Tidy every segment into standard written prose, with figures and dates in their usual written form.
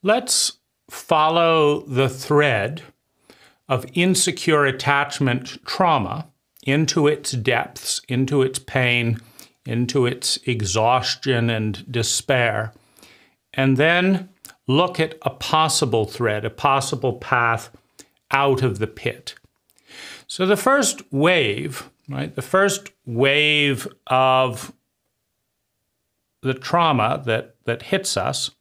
Let's follow the thread of insecure attachment trauma into its depths, into its pain, into its exhaustion and despair, and then look at a possible thread, a possible path out of the pit. So the first wave, right, the first wave of the trauma that hits us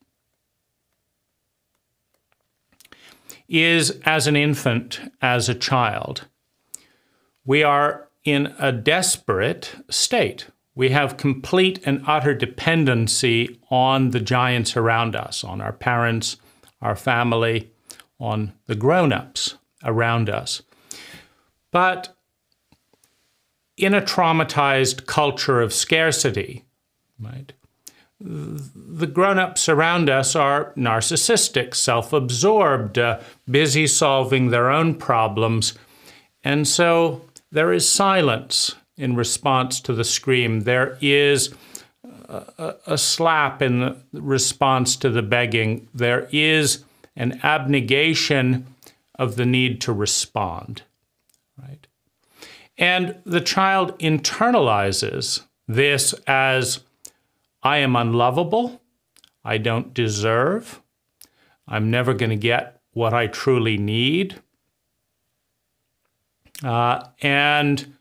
is as an infant, as a child. We are in a desperate state. We have complete and utter dependency on the giants around us, on our parents, our family, on the grown-ups around us. But in a traumatized culture of scarcity, right, the grown-ups around us are narcissistic, self-absorbed, busy solving their own problems. And so there is silence in response to the scream. There is a slap in response to the begging. There is an abnegation of the need to respond, right? And the child internalizes this as, I am unlovable, I don't deserve, I'm never going to get what I truly need. And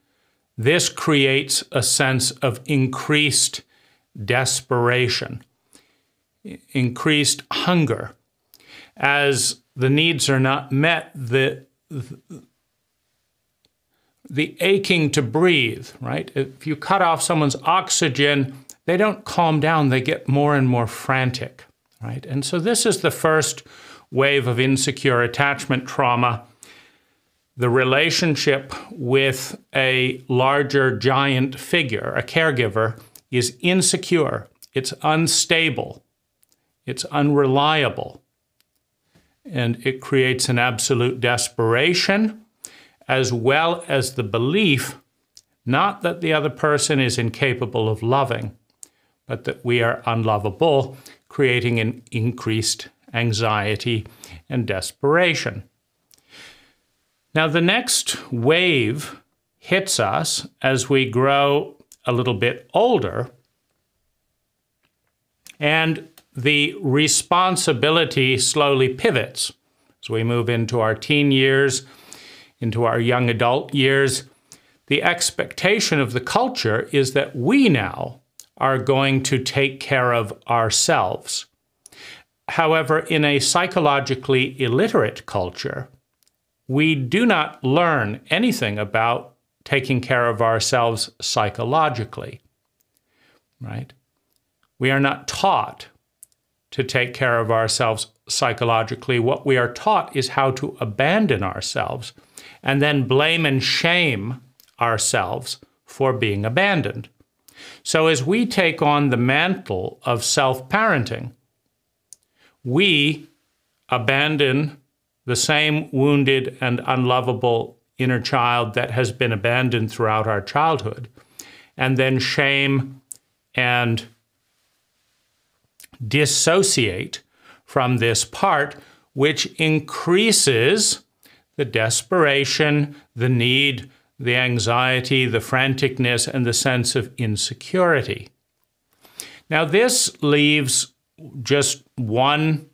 this creates a sense of increased desperation, increased hunger. As the needs are not met, the aching to breathe, right? If you cut off someone's oxygen, they don't calm down, they get more and more frantic, right? And so this is the first wave of insecure attachment trauma. The relationship with a larger giant figure, a caregiver, is insecure, it's unstable, it's unreliable, and it creates an absolute desperation, as well as the belief, not that the other person is incapable of loving, but that we are unlovable, creating an increased anxiety and desperation. Now, the next wave hits us as we grow a little bit older, and the responsibility slowly pivots. As we move into our teen years, into our young adult years, the expectation of the culture is that we now are going to take care of ourselves. However, in a psychologically illiterate culture, we do not learn anything about taking care of ourselves psychologically, right? We are not taught to take care of ourselves psychologically. What we are taught is how to abandon ourselves and then blame and shame ourselves for being abandoned. So as we take on the mantle of self-parenting, we abandon the same wounded and unlovable inner child that has been abandoned throughout our childhood, and then shame and dissociate from this part, which increases the desperation, the need, the anxiety, the franticness, and the sense of insecurity. Now, this leaves just one,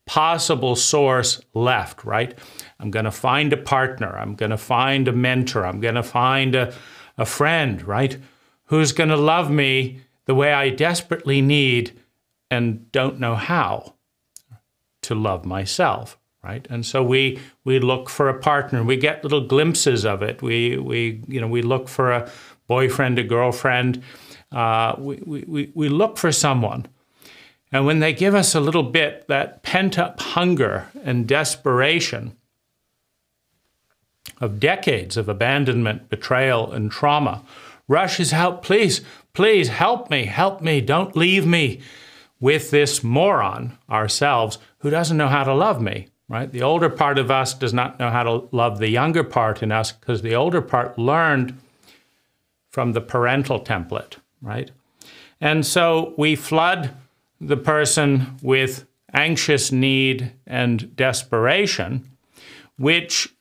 possible source left, right? I'm going to find a partner. I'm going to find a mentor. I'm going to find a friend, right? Who's going to love me the way I desperately need and don't know how to love myself, right? And so we look for a partner. We get little glimpses of it. We look for a boyfriend, a girlfriend. We look for someone. And when they give us a little bit, that pent-up hunger and desperation of decades of abandonment, betrayal, and trauma rushes out, please, please help me, don't leave me with this moron, ourselves, who doesn't know how to love me, right? The older part of us does not know how to love the younger part in us because the older part learned from the parental template, right? And so we flood the person with anxious need and desperation, which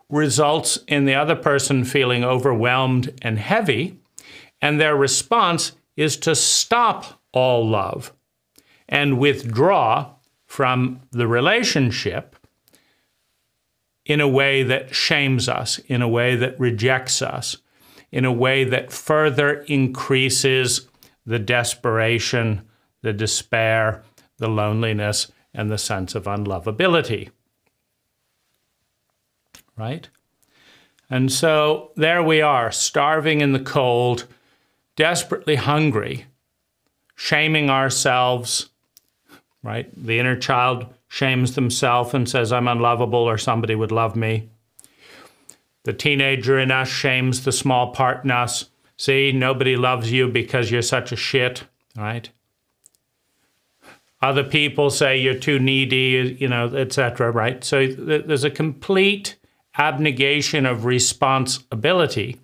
results in the other person feeling overwhelmed and heavy, and their response is to stop all love and withdraw from the relationship in a way that shames us, in a way that rejects us, in a way that further increases the desperation, the despair, the loneliness, and the sense of unlovability. Right? And so there we are, starving in the cold, desperately hungry, shaming ourselves, right? The inner child shames themselves and says, I'm unlovable, or somebody would love me. The teenager in us shames the small part in us. See, nobody loves you because you're such a shit, right? Other people say you're too needy, you know, etc., right? So there's a complete abnegation of responsibility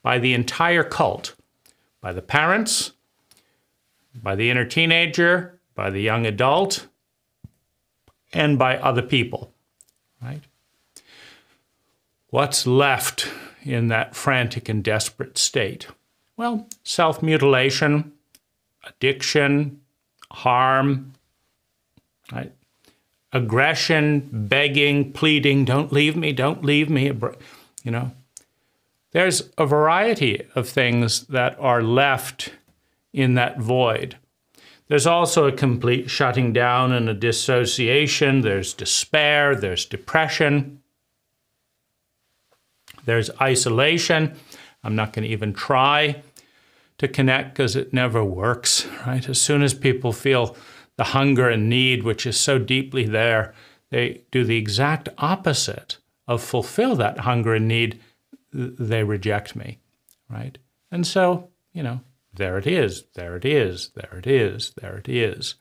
by the entire cult, by the parents, by the inner teenager, by the young adult, and by other people, right? What's left in that frantic and desperate state? Well, self-mutilation, addiction, harm, right? Aggression, begging, pleading, don't leave me, you know. There's a variety of things that are left in that void. There's also a complete shutting down and a dissociation. There's despair, there's depression, there's isolation. I'm not going to even try to connect because it never works, right? As soon as people feel the hunger and need, which is so deeply there, they do the exact opposite of fulfill that hunger and need. They reject me, right? And so, you know, there it is, there it is, there it is, there it is,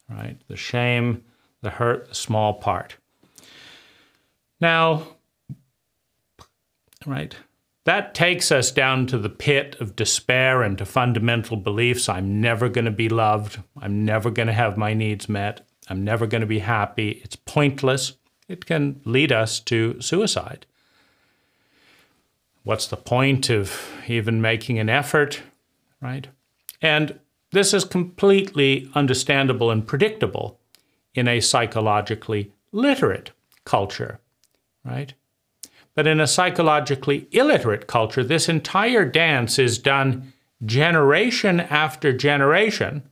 right? The shame, the hurt, the small part. Now, right, that takes us down to the pit of despair and to fundamental beliefs. I'm never going to be loved. I'm never going to have my needs met. I'm never going to be happy. It's pointless. It can lead us to suicide. What's the point of even making an effort, right? And this is completely understandable and predictable in a psychologically literate culture, right? But in a psychologically illiterate culture, this entire dance is done generation after generation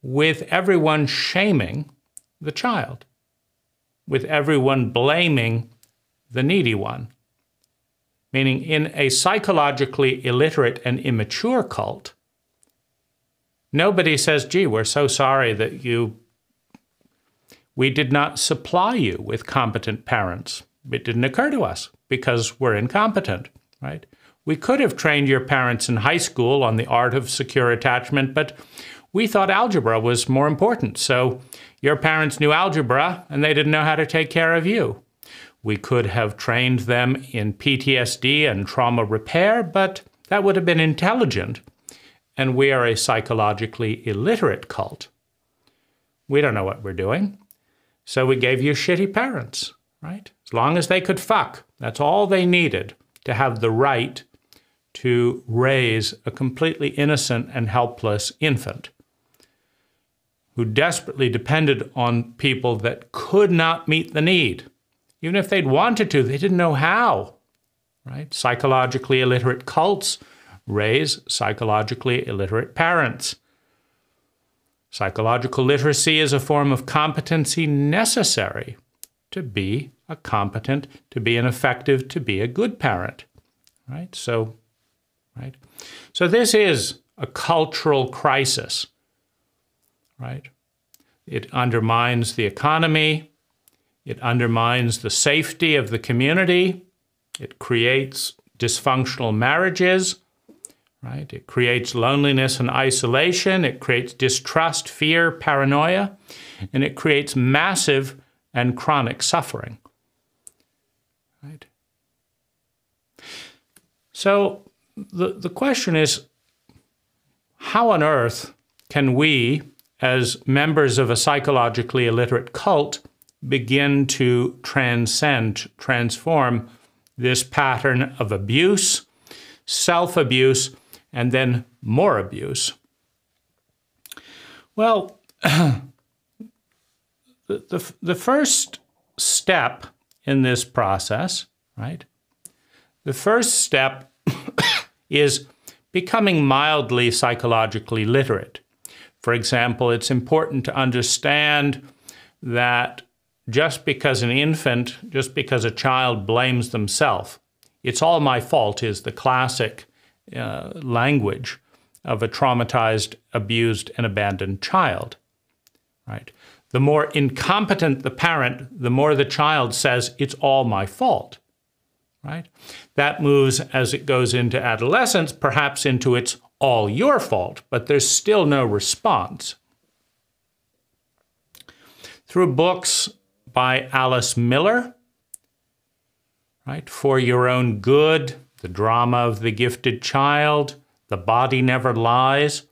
with everyone shaming the child, with everyone blaming the needy one. Meaning in a psychologically illiterate and immature cult, nobody says, gee, we're so sorry that we did not supply you with competent parents. It didn't occur to us because we're incompetent, right? We could have trained your parents in high school on the art of secure attachment, but we thought algebra was more important. So your parents knew algebra and they didn't know how to take care of you. We could have trained them in PTSD and trauma repair, but that would have been intelligent. And we are a psychologically illiterate cult. We don't know what we're doing. So we gave you shitty parents, right? As long as they could fuck, that's all they needed to have the right to raise a completely innocent and helpless infant who desperately depended on people that could not meet the need. Even if they'd wanted to, they didn't know how, right? Psychologically illiterate cults raise psychologically illiterate parents. Psychological literacy is a form of competency necessary to be a competent, to be an effective, to be a good parent, right? So this is a cultural crisis, right? It undermines the economy. It undermines the safety of the community. It creates dysfunctional marriages, right? It creates loneliness and isolation. It creates distrust, fear, paranoia, and it creates massive and chronic suffering, right? So the question is, how on earth can we, as members of a psychologically illiterate cult begin to transform this pattern of abuse, self-abuse, and then more abuse. Well, the first step in this process, right? The first step is becoming mildly psychologically literate. For example, it's important to understand that just because a child blames themselves, it's all my fault is the classic language of a traumatized, abused, and abandoned child, right? The more incompetent the parent, the more the child says, it's all my fault, right? That moves, as it goes into adolescence, perhaps into it's all your fault, but there's still no response. Through books by Alice Miller, right? For Your Own Good, The Drama of the Gifted Child, The Body Never Lies,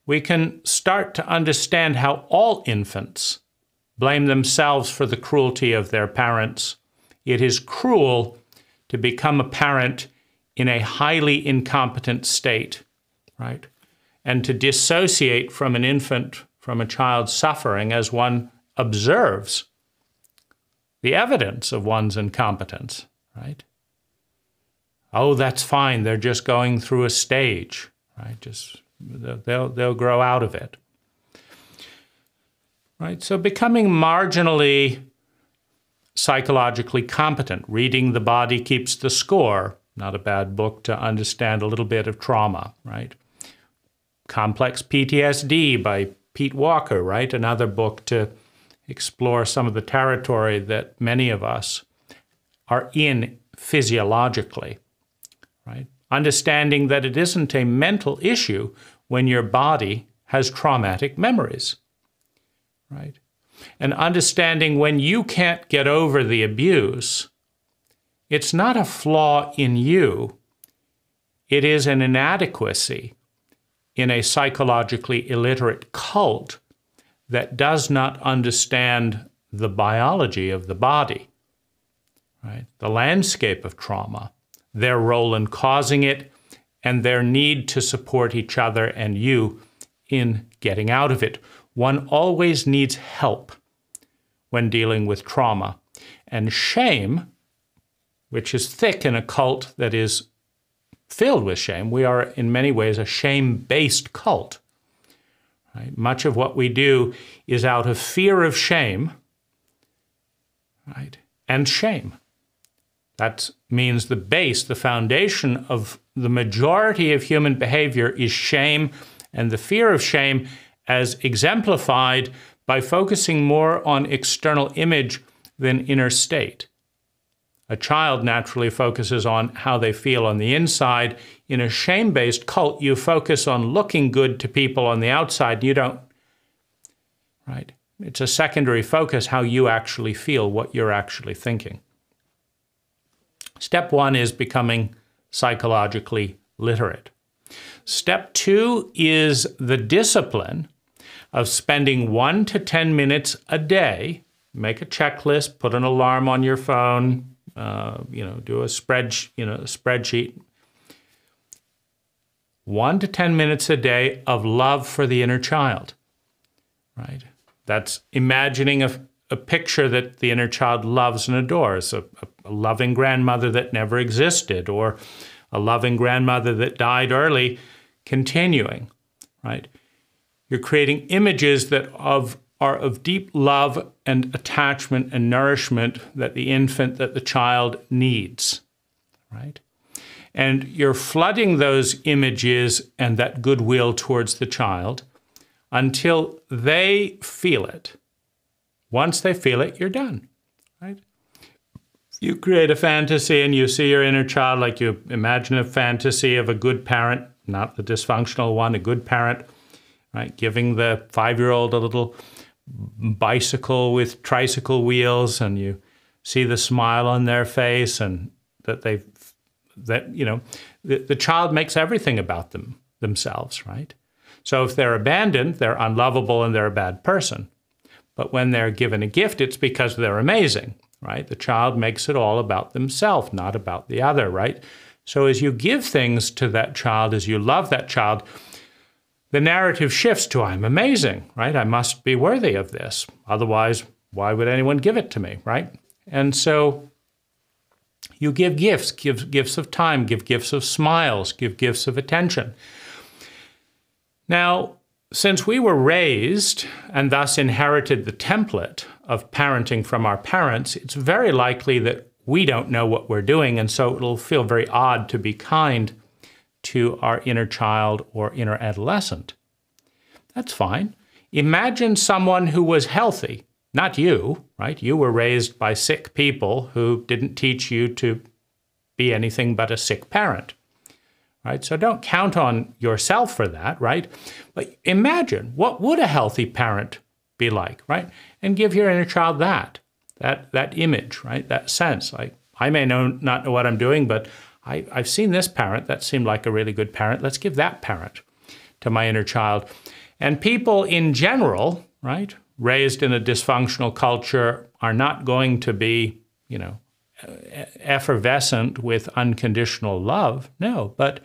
we can start to understand how all infants blame themselves for the cruelty of their parents. It is cruel to become a parent in a highly incompetent state, right? And to dissociate from an infant, from a child's suffering as one observes the evidence of one's incompetence, right? Oh, that's fine. They're just going through a stage, right? They'll grow out of it, right? So becoming marginally psychologically competent, reading The Body Keeps the Score, not a bad book to understand a little bit of trauma, right? Complex PTSD by Pete Walker, right? Another book to explore some of the territory that many of us are in physiologically, right? Understanding that it isn't a mental issue when your body has traumatic memories, right? And understanding when you can't get over the abuse, it's not a flaw in you, it is an inadequacy in a psychologically illiterate cult that does not understand the biology of the body, right? The landscape of trauma, their role in causing it, and their need to support each other and you in getting out of it. One always needs help when dealing with trauma. And shame, which is thick in a cult that is filled with shame, we are in many ways a shame-based cult. Right? Much of what we do is out of fear of shame, right? And shame. That means the base, the foundation of the majority of human behavior is shame, and the fear of shame as exemplified by focusing more on external image than inner state. A child naturally focuses on how they feel on the inside. In a shame-based cult, you focus on looking good to people on the outside. You don't, right? It's a secondary focus, how you actually feel, what you're actually thinking. Step one is becoming psychologically literate. Step two is the discipline of spending 1 to 10 minutes a day. Make a checklist, put an alarm on your phone, do a spreadsheet. 1 to 10 minutes a day of love for the inner child, right? That's imagining a picture that the inner child loves and adores, a loving grandmother that never existed, or a loving grandmother that died early, continuing, right? You're creating images that are of deep love and attachment and nourishment that the infant, that the child needs, right? And you're flooding those images and that goodwill towards the child until they feel it. Once they feel it, you're done, right? You create a fantasy and you see your inner child, like you imagine a fantasy of a good parent, not the dysfunctional one, a good parent, right? Giving the 5-year-old a little bicycle with tricycle wheels, and you see the smile on their face, and the child makes everything about themselves, right? So if they're abandoned, they're unlovable and they're a bad person. But when they're given a gift, it's because they're amazing, right? The child makes it all about themselves, not about the other, right? So as you give things to that child, as you love that child, the narrative shifts to, I'm amazing, right? I must be worthy of this. Otherwise, why would anyone give it to me, right? And so you give gifts, give gifts of time, give gifts of smiles, give gifts of attention. Now, since we were raised and thus inherited the template of parenting from our parents, it's very likely that we don't know what we're doing, and so it'll feel very odd to be kind to our inner child or inner adolescent. That's fine. Imagine someone who was healthy, not you, right? You were raised by sick people who didn't teach you to be anything but a sick parent, right? So don't count on yourself for that, right? But imagine, what would a healthy parent be like, right? And give your inner child that image, right? That sense, like, I may not know what I'm doing, but I've seen this parent, that seemed like a really good parent. Let's give that parent to my inner child. And people in general, right, raised in a dysfunctional culture are not going to be, effervescent with unconditional love. No, but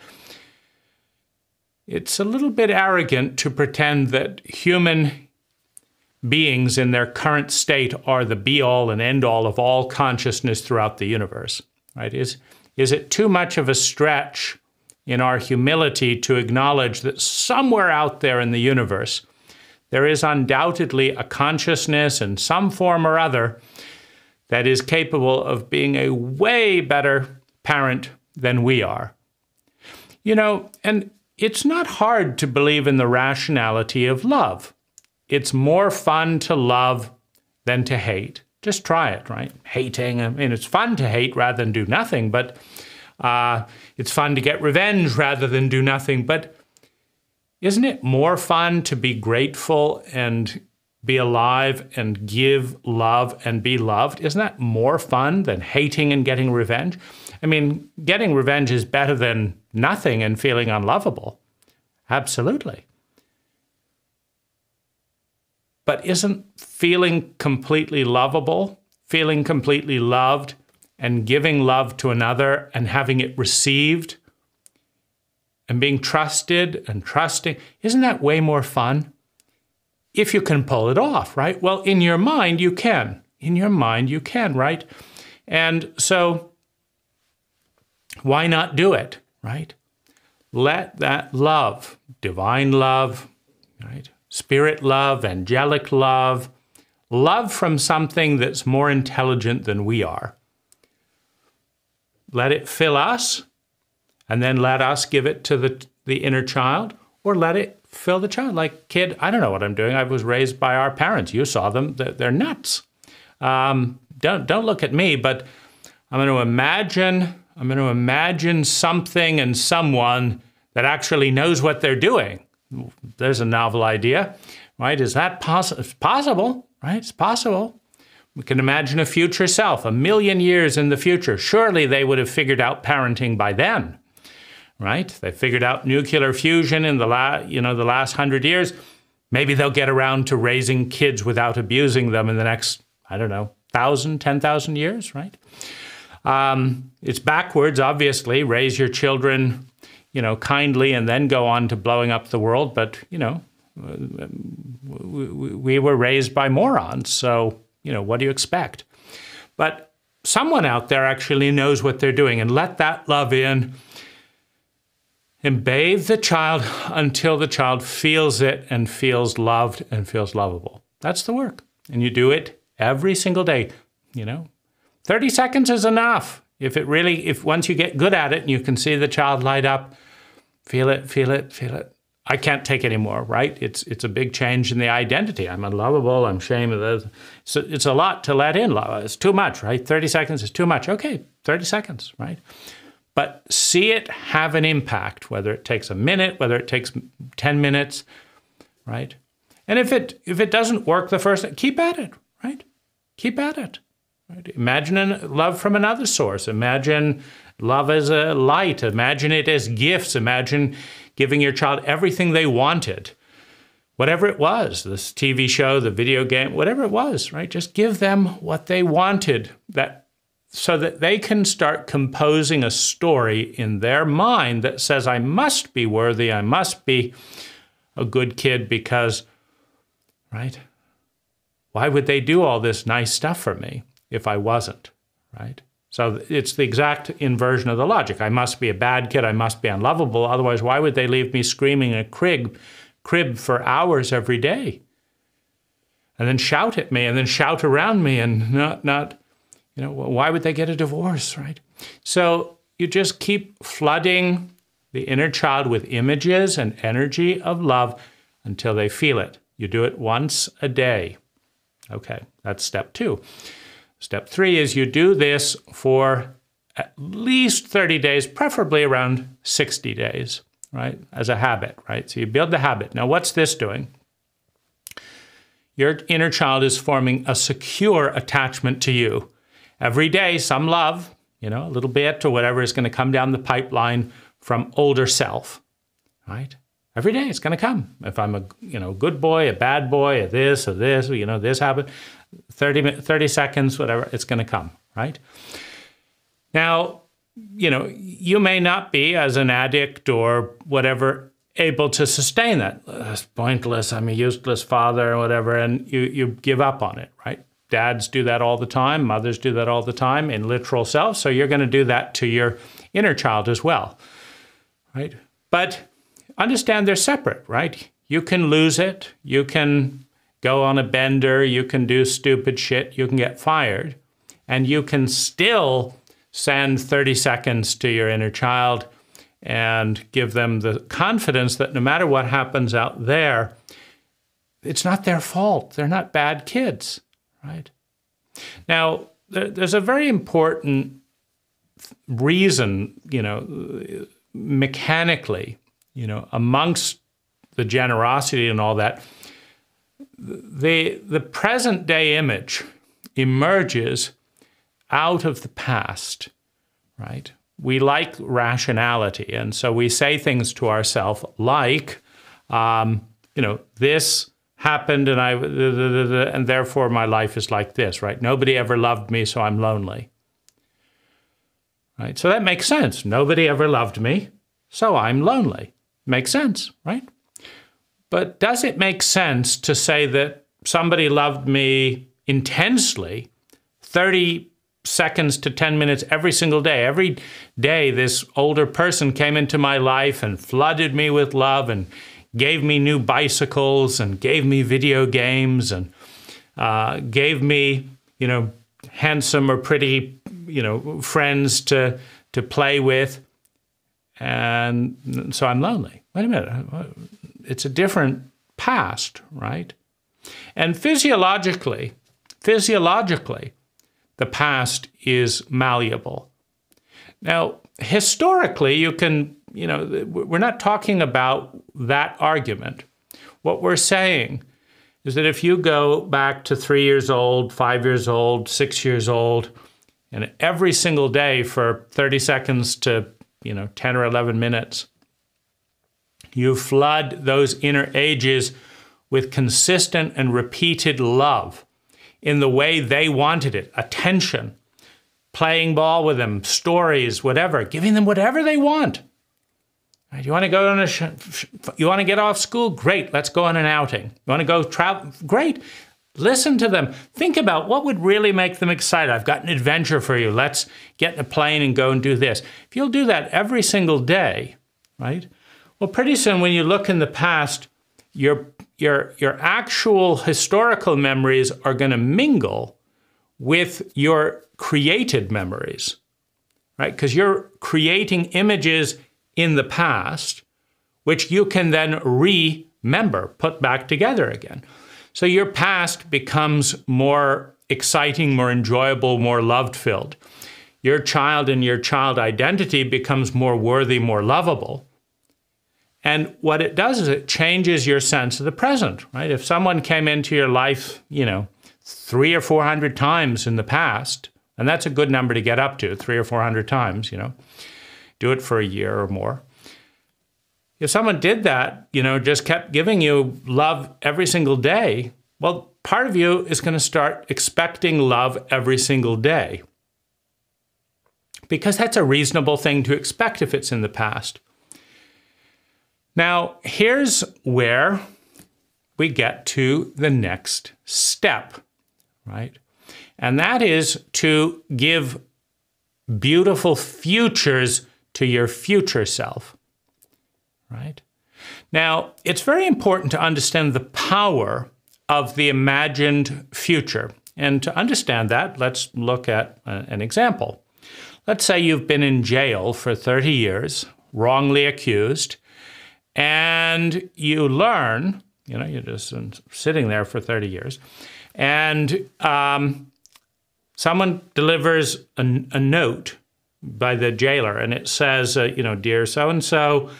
it's a little bit arrogant to pretend that human beings in their current state are the be-all and end-all of all consciousness throughout the universe, right? Is it too much of a stretch in our humility to acknowledge that somewhere out there in the universe, there is undoubtedly a consciousness in some form or other that is capable of being a way better parent than we are? And it's not hard to believe in the rationality of love. It's more fun to love than to hate. Just try it, right? Hating, it's fun to hate rather than do nothing, but it's fun to get revenge rather than do nothing. But isn't it more fun to be grateful and be alive and give love and be loved? Isn't that more fun than hating and getting revenge? Getting revenge is better than nothing and feeling unlovable. Absolutely. But isn't feeling completely lovable, feeling completely loved, and giving love to another and having it received and being trusted and trusting, isn't that way more fun? If you can pull it off, right? Well, in your mind, you can. In your mind, you can, right? And so why not do it, right? Let that love, divine love, right? Spirit love, angelic love, love from something that's more intelligent than we are. Let it fill us, and then let us give it to the inner child, or let it fill the child. Like, kid, I don't know what I'm doing. I was raised by our parents. You saw them. They're nuts. Don't look at me, but I'm going to imagine something and someone that actually knows what they're doing. There's a novel idea, right? Is that possible? It's possible, right? It's possible. We can imagine a future self, 1,000,000 years in the future. Surely they would have figured out parenting by then, right? They figured out nuclear fusion in the last 100 years. Maybe they'll get around to raising kids without abusing them in the next, 1,000, 10,000 years, right? It's backwards, obviously. Raise your children, kindly, and then go on to blowing up the world. But, we were raised by morons. So, what do you expect? But someone out there actually knows what they're doing, and let that love in and bathe the child until the child feels it and feels loved and feels lovable. That's the work. And you do it every single day, 30 seconds is enough. If once you get good at it and you can see the child light up, feel it, feel it, feel it. I can't take any more, right? It's a big change in the identity. I'm unlovable, I'm ashamed. So it's a lot to let in. It's too much, right? 30 seconds is too much. Okay, 30 seconds, right? But see it have an impact, whether it takes a minute, whether it takes 10 minutes, right? And if it doesn't work the first, keep at it, right? Keep at it. Right? Imagine love from another source. Imagine love as a light. Imagine it as gifts. Imagine giving your child everything they wanted. Whatever it was, this TV show, the video game, whatever it was, right? Just give them what they wanted, so that they can start composing a story in their mind that says, I must be worthy, I must be a good kid because, right? Why would they do all this nice stuff for me if I wasn't, right? So it's the exact inversion of the logic. I must be a bad kid, I must be unlovable, otherwise why would they leave me screaming in a crib for hours every day? And then shout at me and then shout around me and not, why would they get a divorce, right? So you just keep flooding the inner child with images and energy of love until they feel it. You do it once a day. Okay, that's step 2. Step 3 is you do this for at least 30 days, preferably around 60 days, right? As a habit, right? So you build the habit. Now, what's this doing? Your inner child is forming a secure attachment to you. Every day, some love, a little bit or whatever is going to come down the pipeline from older self, right? Every day it's going to come. If I'm a good boy, a bad boy, a this, this happened, 30 seconds, whatever, it's going to come, right? Now, you may not be, as an addict or whatever, able to sustain that. It's pointless, I'm a useless father or whatever, and you give up on it, right? Dads do that all the time, mothers do that all the time in literal self, so you're going to do that to your inner child as well, right? But understand they're separate, right? You can lose it, you can go on a bender, you can do stupid shit, you can get fired, and you can still send 30 seconds to your inner child and give them the confidence that no matter what happens out there, it's not their fault. They're not bad kids, right? Now, there's a very important reason, mechanically, amongst the generosity and all that, the present day image emerges out of the past, right? We like rationality, and so we say things to ourselves like, this happened and therefore my life is like this, right? Nobody ever loved me, so I'm lonely, right? So that makes sense. Nobody ever loved me, so I'm lonely. Makes sense, right? But does it make sense to say that somebody loved me intensely, 30 seconds to 10 minutes every single day? Every day, this older person came into my life and flooded me with love and gave me new bicycles and gave me video games and gave me, handsome or pretty, friends to play with. And so I'm lonely. Wait a minute. It's a different past, right? And physiologically, the past is malleable. Now, historically, you can, we're not talking about that argument. What we're saying is that if you go back to 3 years old, 5 years old, 6 years old, and every single day for 30 seconds to 10 or 11 minutes, you flood those inner ages with consistent and repeated love in the way they wanted it, attention, playing ball with them, stories, whatever, giving them whatever they want. Right? You want to go on you want to get off school? Great, let's go on an outing. You want to go travel? Great. Listen to them. Think about what would really make them excited. I've got an adventure for you. Let's get in a plane and go and do this. If you'll do that every single day, right? Well, pretty soon when you look in the past, your actual historical memories are going to mingle with your created memories, right? Because you're creating images in the past, which you can then remember, put back together again. So your past becomes more exciting, more enjoyable, more love-filled. Your child and your child identity becomes more worthy, more lovable. And what it does is it changes your sense of the present, right? If someone came into your life, 300 or 400 times in the past, and that's a good number to get up to, 300 or 400 times, do it for a year or more. If someone did that, just kept giving you love every single day, well, part of you is going to start expecting love every single day. Because that's a reasonable thing to expect if it's in the past. Now, here's where we get to the next step, right? And that is to give beautiful futures to your future self, right? Now, it's very important to understand the power of the imagined future. And to understand that, let's look at an example. Let's say you've been in jail for 30 years, wrongly accused, and you learn, you're just sitting there for 30 years, and someone delivers a note by the jailer, and it says, dear so-and-so,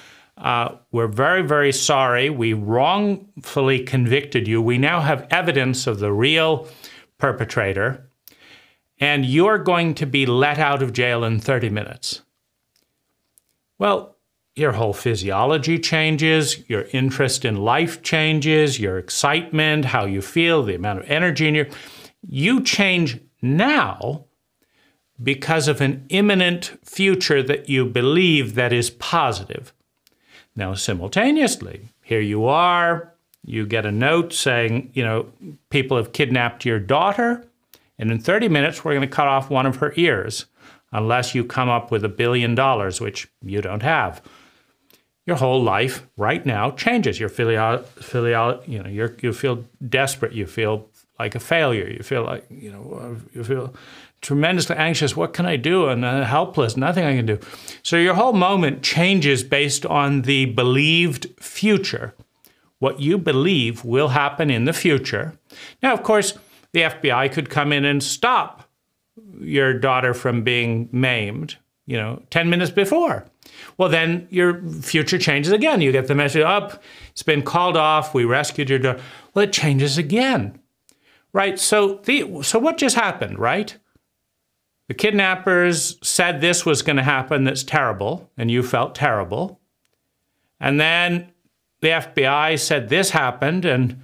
we're very, very sorry. We wrongfully convicted you. We now have evidence of the real perpetrator, and you're going to be let out of jail in 30 minutes. Well, your whole physiology changes, your interest in life changes, your excitement, how you feel, the amount of energy in you change now because of an imminent future that you believe that is positive. Now, simultaneously, here you are, you get a note saying, people have kidnapped your daughter, and in 30 minutes, we're going to cut off one of her ears, unless you come up with $1 billion, which you don't have. Your whole life right now changes. You feel desperate. You feel like a failure. You feel like, you feel tremendously anxious. What can I do? And helpless. Nothing I can do. So your whole moment changes based on the believed future, what you believe will happen in the future. Now, of course, the FBI could come in and stop your daughter from being maimed, 10 minutes before. Well, then your future changes again. You get the message up, it's been called off, we rescued your daughter. Well, it changes again, right? So what just happened, right? The kidnappers said this was going to happen that's terrible, and you felt terrible. And then the FBI said this happened, and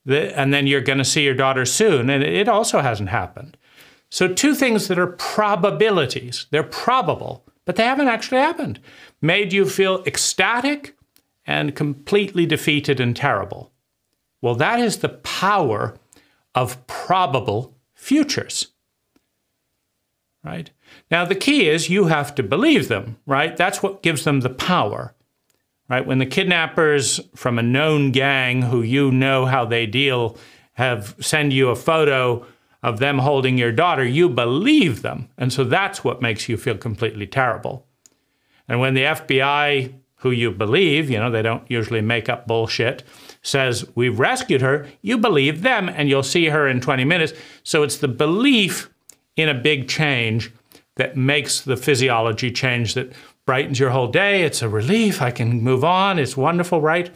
then you're going to see your daughter soon, and it also hasn't happened. So two things that are probabilities. They're probable, but they haven't actually happened. Made you feel ecstatic and completely defeated and terrible. Well, that is the power of probable futures, right? Now, the key is you have to believe them, right? That's what gives them the power, right? When the kidnappers from a known gang who you know how they deal send you a photo of them holding your daughter, you believe them. And so that's what makes you feel completely terrible. And when the FBI, who you believe, they don't usually make up bullshit, says, we've rescued her, you believe them and you'll see her in 20 minutes. So it's the belief in a big change that makes the physiology change that brightens your whole day. It's a relief. I can move on. It's wonderful, right?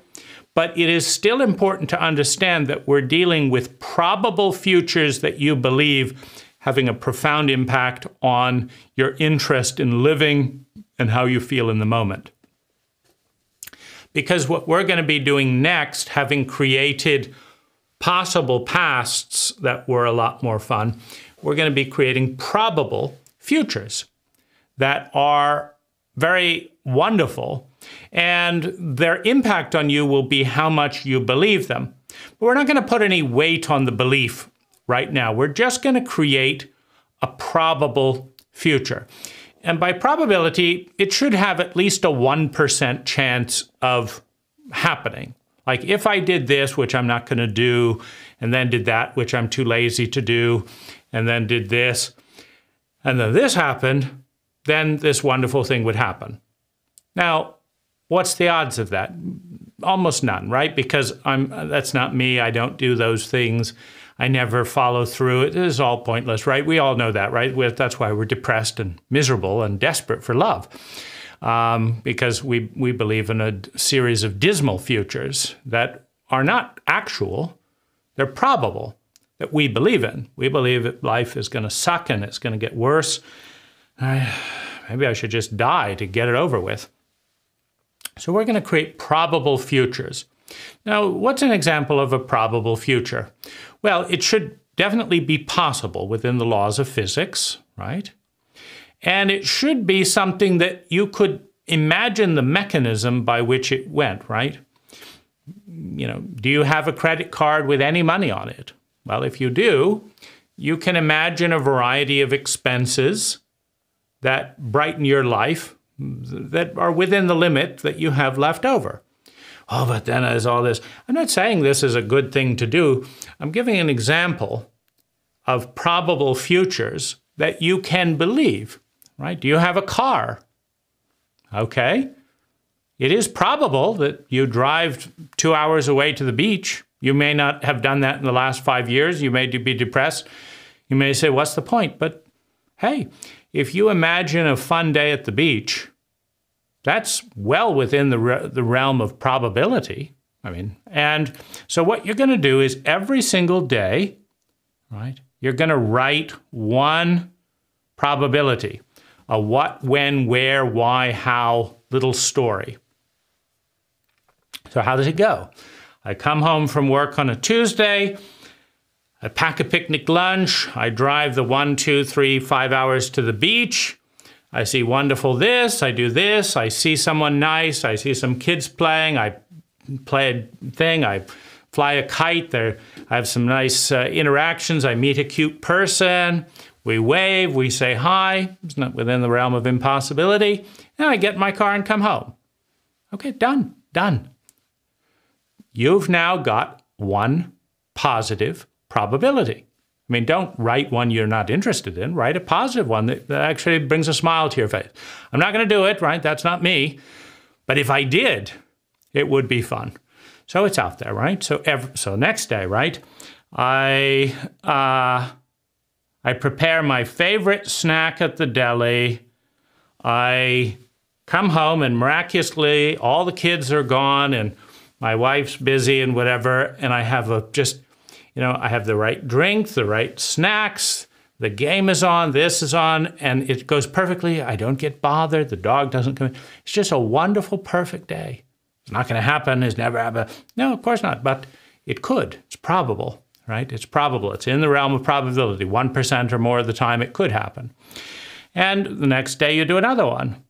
But it is still important to understand that we're dealing with probable futures that you believe having a profound impact on your interest in living and how you feel in the moment. Because what we're going to be doing next, having created possible pasts that were a lot more fun, we're going to be creating probable futures that are very wonderful, and their impact on you will be how much you believe them. But we're not going to put any weight on the belief right now. We're just going to create a probable future. And by probability, it should have at least a 1% chance of happening. Like if I did this, which I'm not going to do, and then did that, which I'm too lazy to do, and then did this, and then this happened, then this wonderful thing would happen. Now, what's the odds of that? Almost none, right? Because that's not me. I don't do those things. I never follow through. It is all pointless, right? We all know that, right? That's why we're depressed and miserable and desperate for love, because we believe in a series of dismal futures that are not actual. They're probable, that we believe in. We believe that life is going to suck and it's going to get worse. Maybe I should just die to get it over with. So we're going to create probable futures. Now, what's an example of a probable future? Well, it should definitely be possible within the laws of physics, right? And it should be something that you could imagine the mechanism by which it went, right? You know, do you have a credit card with any money on it? Well, if you do, you can imagine a variety of expenses that brighten your life that are within the limit that you have left over. Oh, but then there's all this. I'm not saying this is a good thing to do. I'm giving an example of probable futures that you can believe, right? Do you have a car? Okay. It is probable that you drive 2 hours away to the beach. You may not have done that in the last 5 years. You may be depressed. You may say, what's the point? But hey, if you imagine a fun day at the beach, that's well within the realm of probability. I mean, and so what you're going to do is every single day, right, you're going to write one probability, a what, when, where, why, how little story. So how does it go? I come home from work on a Tuesday. I pack a picnic lunch. I drive the 1, 2, 3, 5 hours to the beach. I see wonderful this. I do this. I see someone nice. I see some kids playing. I play a thing. I fly a kite. I have some nice interactions. I meet a cute person. We wave. We say hi. It's not within the realm of impossibility. And I get in my car and come home. Okay, done. Done. You've now got one positive probability. I mean, don't write one you're not interested in. Write a positive one that actually brings a smile to your face. I'm not going to do it, right? That's not me. But if I did, it would be fun. So it's out there, right? So next day, right? I prepare my favorite snack at the deli. I come home and miraculously all the kids are gone and my wife's busy and whatever, and I have I have the right drink, the right snacks, the game is on, this is on, and it goes perfectly. I don't get bothered. The dog doesn't come in. It's just a wonderful, perfect day. It's not going to happen. It's never happened. No, of course not, but it could. It's probable, right? It's probable. It's in the realm of probability. 1% or more of the time it could happen. And the next day you do another one,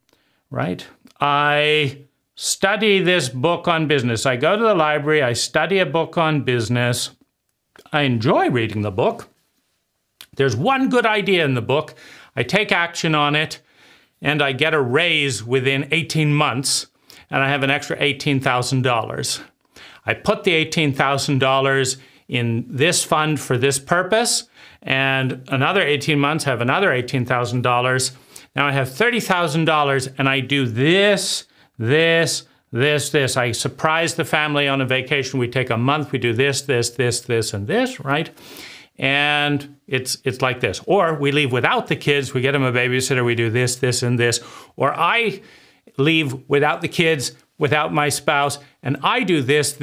right? I study this book on business. I go to the library. I study a book on business. I enjoy reading the book. There's one good idea in the book. I take action on it, and I get a raise within 18 months, and I have an extra $18,000. I put the $18,000 in this fund for this purpose, and another 18 months, I have another $18,000. Now I have $30,000, and I do this. I surprise the family on a vacation. We take a month, we do this, and this, right? And it's like this. Or we leave without the kids, we get them a babysitter, we do this, and this. Or I leave without the kids, without my spouse, and I do this,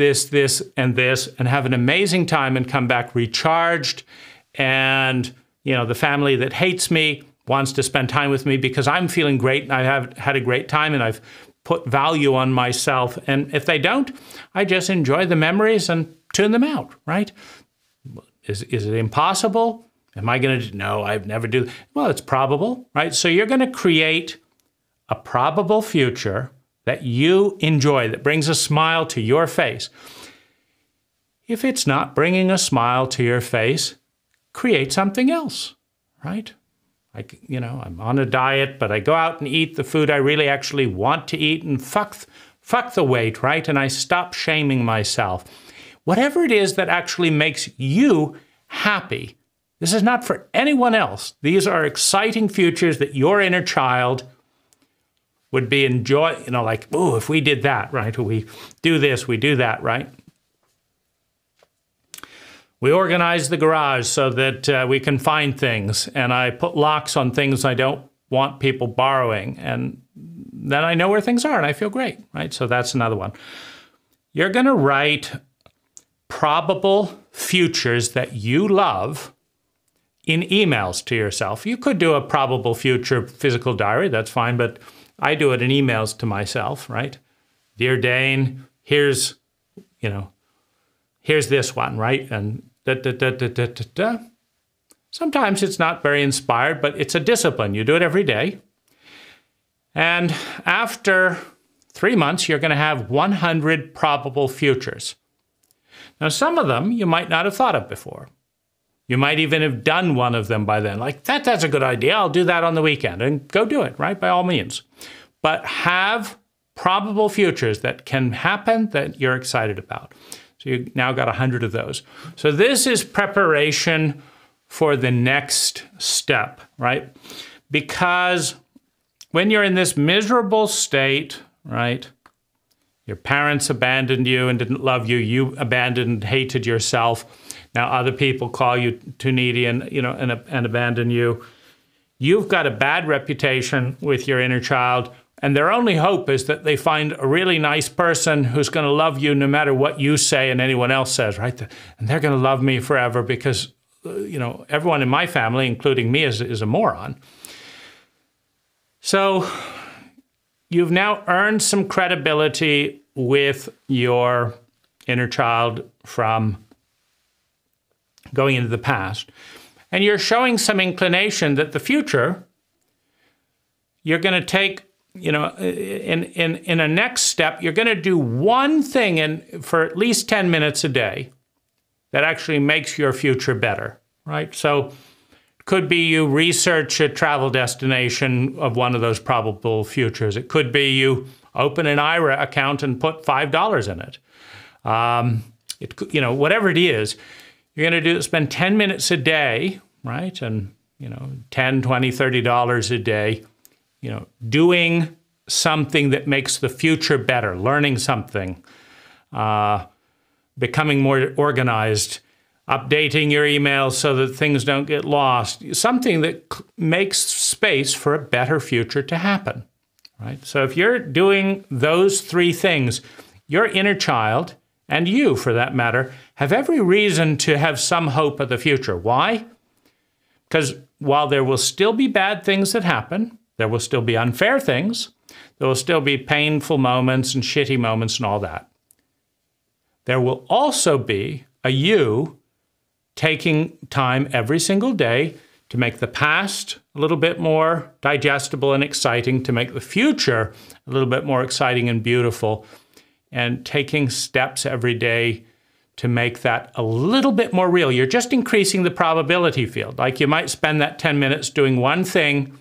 and this, and have an amazing time and come back recharged. And, the family that hates me wants to spend time with me because I'm feeling great and I have had a great time and I've put value on myself. And if they don't, I just enjoy the memories and tune them out, right? Is it impossible? Am I going to, no, I've never do. Well, it's probable, right? So you're going to create a probable future that you enjoy, that brings a smile to your face. If it's not bringing a smile to your face, create something else, right? I'm on a diet, but I go out and eat the food I really actually want to eat and fuck the weight, right? And I stop shaming myself. Whatever it is that actually makes you happy. This is not for anyone else. These are exciting futures that your inner child would be enjoy, like, oh, if we did that, right? Or we do this, we do that, right? We organize the garage so that we can find things, and I put locks on things I don't want people borrowing, and then I know where things are, and I feel great, right? So that's another one. You're going to write probable futures that you love in emails to yourself. You could do a probable future physical diary, that's fine, but I do it in emails to myself, right? Dear Dane, here's this one, right? And da. Sometimes it's not very inspired, but it's a discipline. You do it every day. And after 3 months, you're going to have 100 probable futures. Now, some of them you might not have thought of before. You might even have done one of them by then. Like, that's a good idea. I'll do that on the weekend. And go do it, right? By all means. But have probable futures that can happen that you're excited about. So you've now got 100 of those. So this is preparation for the next step, right? Because when you're in this miserable state, right? Your parents abandoned you and didn't love you. You abandoned and hated yourself. Now other people call you too needy and abandon you. You've got a bad reputation with your inner child, and their only hope is that they find a really nice person who's going to love you no matter what you say and anyone else says, right? And they're going to love me forever because, everyone in my family, including me, is a moron. So you've now earned some credibility with your inner child from going into the past. And you're showing some inclination that the future, you're going to take, in a next step, you're going to do one thing for at least 10 minutes a day that actually makes your future better, right? So it could be you research a travel destination of one of those probable futures. It could be you open an IRA account and put $5 in it. Whatever it is, you're going to spend 10 minutes a day, right? And, $10, $20, $30 a day, doing something that makes the future better, learning something, becoming more organized, updating your emails so that things don't get lost, something that makes space for a better future to happen, right? So if you're doing those three things, your inner child, and you, for that matter, have every reason to have some hope of the future. Why? Because while there will still be bad things that happen, there will still be unfair things, there will still be painful moments and shitty moments and all that. There will also be a you taking time every single day to make the past a little bit more digestible and exciting, to make the future a little bit more exciting and beautiful, and taking steps every day to make that a little bit more real. You're just increasing the probability field. Like you might spend that 10 minutes doing one thing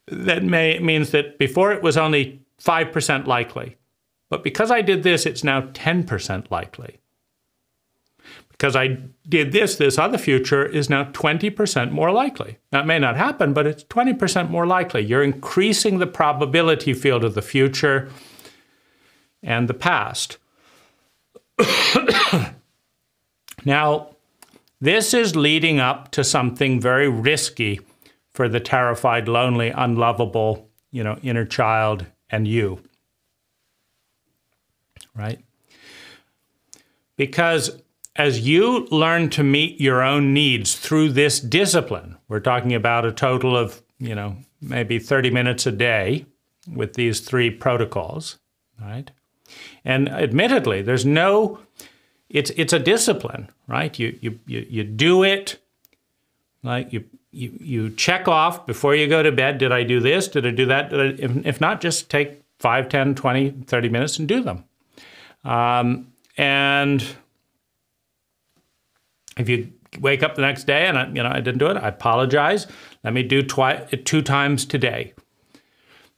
that means that before it was only 5% likely. But because I did this, it's now 10% likely. Because I did this other future is now 20% more likely. That may not happen, but it's 20% more likely. You're increasing the probability field of the future and the past. Now, this is leading up to something very risky for the terrified, lonely, unlovable, inner child and you, right? Because as you learn to meet your own needs through this discipline, we're talking about a total of, maybe 30 minutes a day with these three protocols, right? And admittedly, it's a discipline, right? You do it, like you check off before you go to bed. Did I do this? Did I do that? If not, just take 5, 10, 20, 30 minutes and do them. And if you wake up the next day and I didn't do it, I apologize. Let me do 2 times today.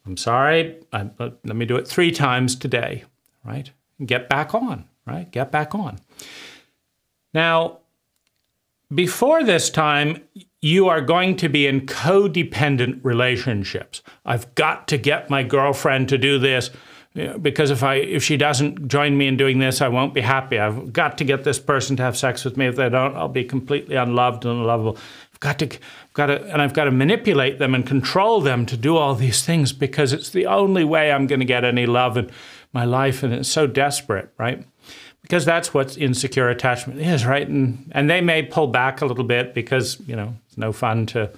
I'm sorry. Let me do it 3 times today, right? Get back on, right? Get back on. Now, before this time, you are going to be in codependent relationships. I've got to get my girlfriend to do this because if she doesn't join me in doing this, I won't be happy. I've got to get this person to have sex with me. If they don't, I'll be completely unloved and unlovable. I've got to manipulate them and control them to do all these things because it's the only way I'm going to get any love in my life, and it's so desperate, right? Because that's what insecure attachment is, right? And they may pull back a little bit because, it's no fun to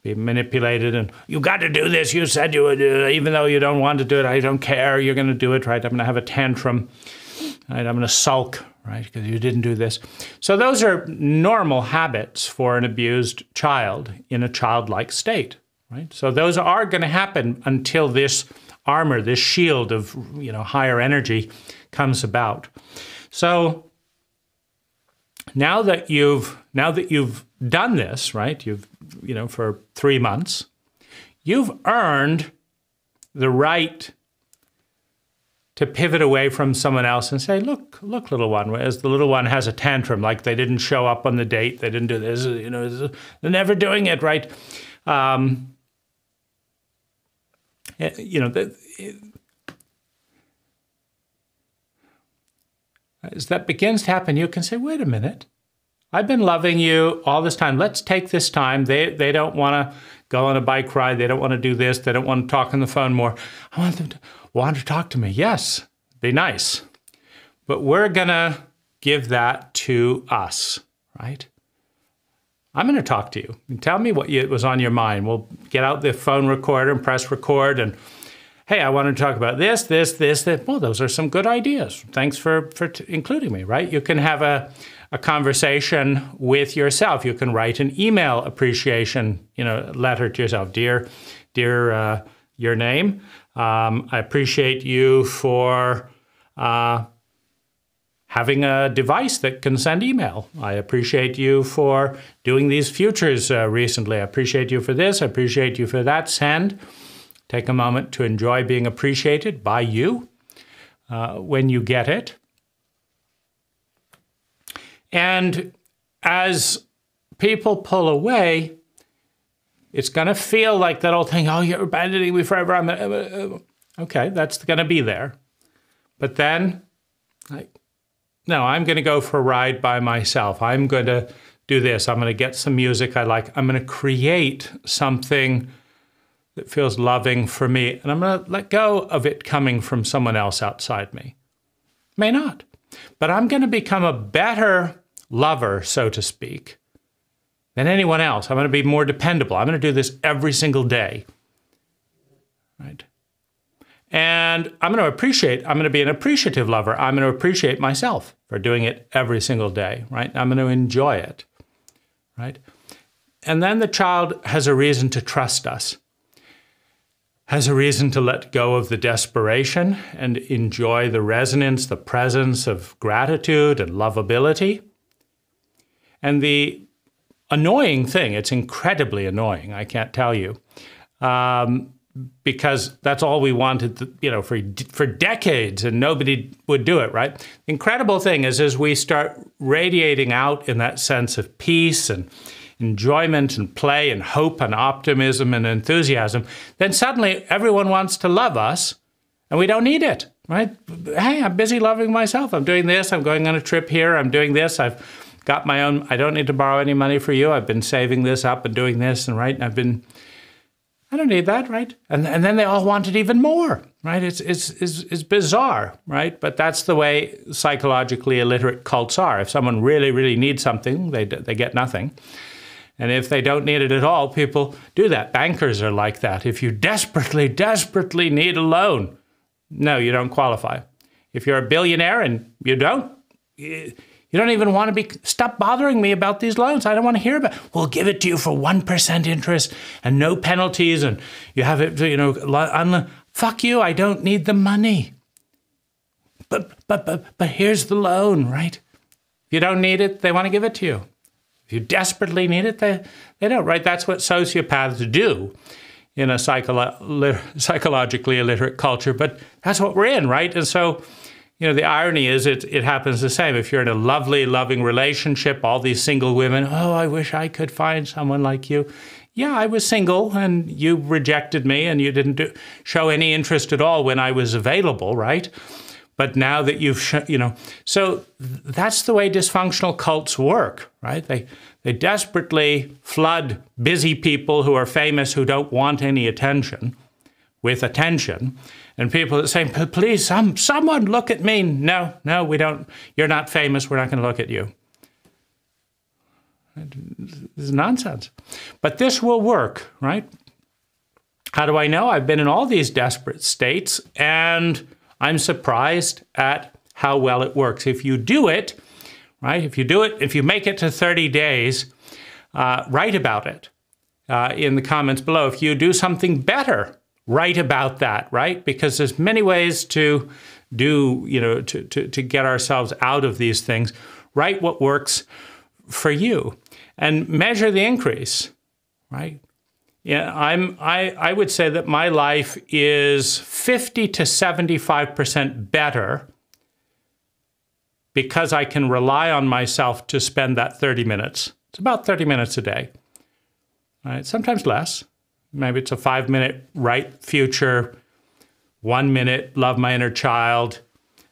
be manipulated, and you got to do this. You said you would do it, even though you don't want to do it. I don't care. You're going to do it, right? I'm going to have a tantrum, right? I'm going to sulk, right? Because you didn't do this. So those are normal habits for an abused child in a childlike state, right? So those are going to happen until this armor, this shield of, higher energy comes about. So now that you've done this, right? For 3 months, you've earned the right to pivot away from someone else and say, look, little one, as the little one has a tantrum, like they didn't show up on the date, they didn't do this, they're never doing it, right? As that begins to happen, you can say, wait a minute, I've been loving you all this time. Let's take this time. They don't want to go on a bike ride. They don't want to do this. They don't want to talk on the phone more. I want them to want to talk to me. Yes, be nice. But we're going to give that to us, right? I'm going to talk to you. Tell me what was on your mind. We'll get out the phone recorder and press record and, hey, I want to talk about this, that. Well, those are some good ideas. Thanks for including me, right? You can have a conversation with yourself. You can write an email appreciation, letter to yourself. Dear, your name. I appreciate you for having a device that can send email. I appreciate you for doing these futures recently. I appreciate you for this. I appreciate you for that. Send. Take a moment to enjoy being appreciated by you when you get it. And as people pull away, it's going to feel like that old thing, oh, you're abandoning me forever. Okay, that's going to be there. But then, no, I'm going to go for a ride by myself. I'm going to do this. I'm going to get some music I like. I'm going to create something that feels loving for me. And I'm going to let go of it coming from someone else outside me. May not. But I'm going to become a better lover, so to speak, than anyone else. I'm going to be more dependable. I'm going to do this every single day. Right? And I'm going to be an appreciative lover. I'm going to appreciate myself for doing it every single day, right? I'm going to enjoy it, right? And then the child has a reason to trust us, has a reason to let go of the desperation and enjoy the resonance, the presence of gratitude and lovability. And the annoying thing, it's incredibly annoying, I can't tell you, because that's all we wanted, for decades, and nobody would do it, right? The incredible thing is, as we start radiating out in that sense of peace and enjoyment and play and hope and optimism and enthusiasm, then suddenly everyone wants to love us, and we don't need it, right? Hey, I'm busy loving myself. I'm doing this. I'm going on a trip here. I'm doing this. I've got my own. I don't need to borrow any money for you. I've been saving this up and doing this, and right. I don't need that, right? And then they all want it even more, right? It's bizarre, right? But that's the way psychologically illiterate cults are. If someone really, really needs something, they get nothing. And if they don't need it at all, people do that. Bankers are like that. If you desperately, desperately need a loan, no, you don't qualify. If you're a billionaire and you don't even want to stop bothering me about these loans. I don't want to hear about it. We'll give it to you for 1% interest and no penalties, and you have it, fuck you, I don't need the money. But here's the loan, right? If you don't need it, they want to give it to you. If you desperately need it, they don't, right? That's what sociopaths do in a psychologically illiterate culture, but that's what we're in, right? And so, the irony is it happens the same. If you're in a lovely, loving relationship, all these single women, oh, I wish I could find someone like you. Yeah, I was single and you rejected me and you didn't show any interest at all when I was available, right? But now that you've, so that's the way dysfunctional cults work, right? They desperately flood busy people who are famous who don't want any attention with attention. And people are saying, please, someone look at me. No, we don't. You're not famous. We're not going to look at you. This is nonsense. But this will work, right? How do I know? I've been in all these desperate states, and I'm surprised at how well it works. If you do it, right? If you make it to 30 days, write about it in the comments below. If you do something better, write about that, right? Because there's many ways to do, to get ourselves out of these things. Write what works for you and measure the increase, right? Yeah, I would say that my life is 50 to 75% better because I can rely on myself to spend that 30 minutes. It's about 30 minutes a day, right? Sometimes less. Maybe it's a 5-minute write future, 1 minute love my inner child,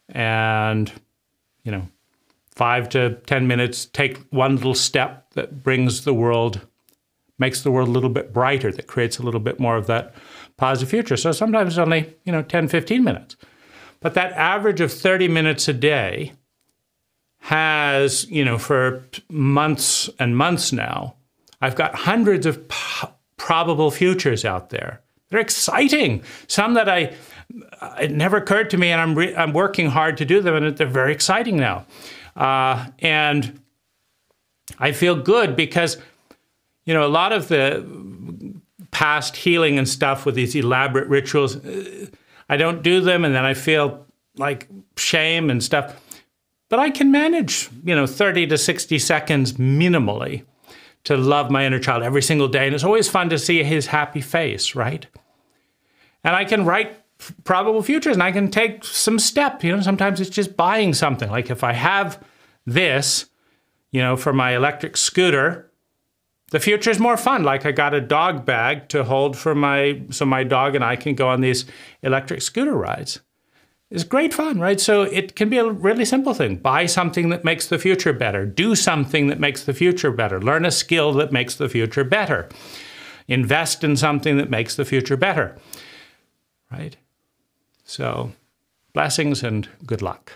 and 5 to 10 minutes take one little step that makes the world a little bit brighter, that creates a little bit more of that positive future. So sometimes it's only 10, 15 minutes. But that average of 30 minutes a day has, for months and months now, I've got hundreds of probable futures out there. They're exciting. Some that it never occurred to me, and I'm working hard to do them, and they're very exciting now. And I feel good because, a lot of the past healing and stuff with these elaborate rituals, I don't do them, and then I feel like shame and stuff. But I can manage, 30 to 60 seconds minimally to love my inner child every single day. And it's always fun to see his happy face, right? And I can write probable futures, and I can take some steps. Sometimes it's just buying something. Like if I have this, for my electric scooter, the future is more fun. Like I got a dog bag to hold so my dog and I can go on these electric scooter rides. It's great fun, right? So it can be a really simple thing. Buy something that makes the future better. Do something that makes the future better. Learn a skill that makes the future better. Invest in something that makes the future better, right? So blessings and good luck.